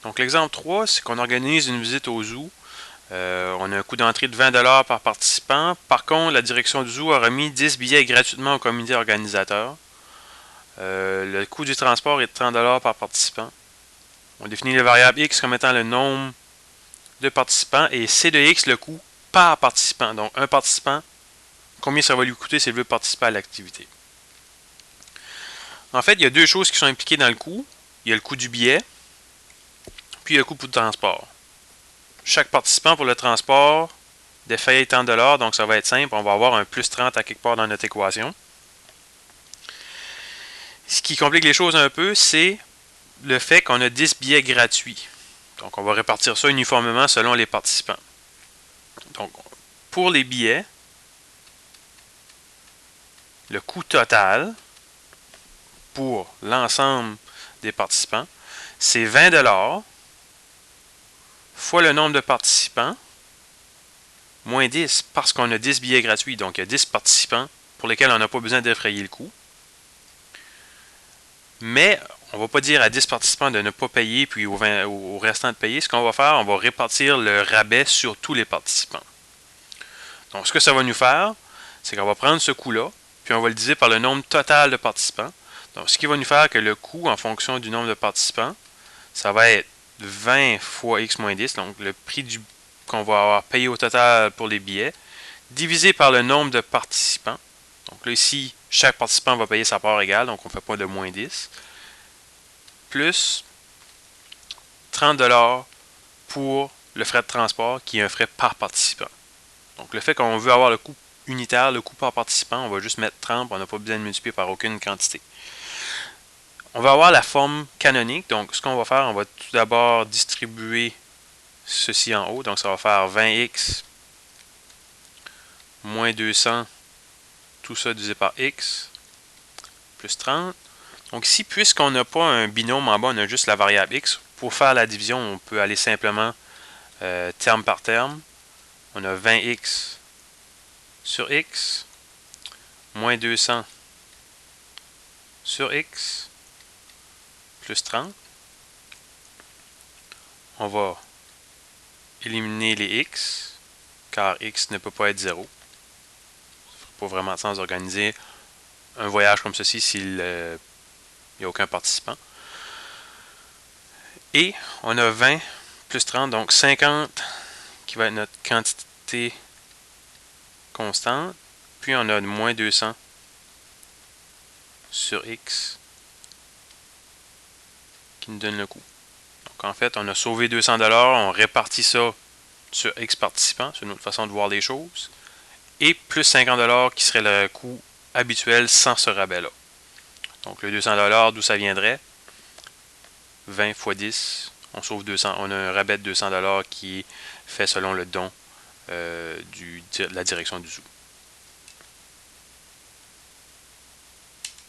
Donc l'exemple 3, c'est qu'on organise une visite au zoo. On a un coût d'entrée de 20$ par participant. Par contre, la direction du zoo a remis 10 billets gratuitement au comité organisateur. Le coût du transport est de 30$ par participant. On définit les variables X comme étant le nombre de participants et C de X le coût par participant. Donc un participant, combien ça va lui coûter s'il veut participer à l'activité. En fait, il y a deux choses qui sont impliquées dans le coût. Il y a le coût du billet, puis il y a le coût pour le transport. Chaque participant pour le transport défait tant de dollars, donc ça va être simple. On va avoir un plus 30 à quelque part dans notre équation. Ce qui complique les choses un peu, c'est le fait qu'on a 10 billets gratuits. Donc on va répartir ça uniformément selon les participants. Donc pour les billets, le coût total pour l'ensemble des participants, c'est 20$ fois le nombre de participants moins 10 parce qu'on a 10 billets gratuits. Donc il y a 10 participants pour lesquels on n'a pas besoin d'effrayer le coût. Mais on ne va pas dire à 10 participants de ne pas payer puis au restant de payer. Ce qu'on va faire, on va répartir le rabais sur tous les participants. Donc ce que ça va nous faire, c'est qu'on va prendre ce coût-là, puis on va le diviser par le nombre total de participants. Donc ce qui va nous faire que le coût en fonction du nombre de participants, ça va être 20 fois x moins 10, donc le prix qu'on va avoir payé au total pour les billets, divisé par le nombre de participants. Donc là ici, chaque participant va payer sa part égale, donc on ne fait pas de moins 10, plus 30$ pour le frais de transport, qui est un frais par participant. Donc le fait qu'on veut avoir le coût unitaire, le coût par participant, on va juste mettre 30, on n'a pas besoin de multiplier par aucune quantité. On va avoir la forme canonique, donc ce qu'on va faire, on va tout d'abord distribuer ceci en haut, donc ça va faire 20x moins 200, tout ça divisé par x, plus 30. Donc ici, puisqu'on n'a pas un binôme en bas, on a juste la variable x, pour faire la division, on peut aller simplement terme par terme. On a 20x sur x, moins 200 sur x, plus 30. On va éliminer les x, car x ne peut pas être 0. Ça ne ferait pas vraiment de sens d'organiser un voyage comme ceci s'il n'y a aucun participant. Et on a 20 plus 30, donc 50 qui va être notre quantité constante. Puis on a moins 200 sur x qui nous donne le coût. Donc en fait, on a sauvé 200$, on répartit ça sur x participants, c'est une autre façon de voir les choses. Et plus 50$ qui serait le coût habituel sans ce rabais-là. Donc le 200$, d'où ça viendrait? 20 fois 10, on sauve 200. On a un rabais de 200$ qui est fait selon le don de la direction du zoo.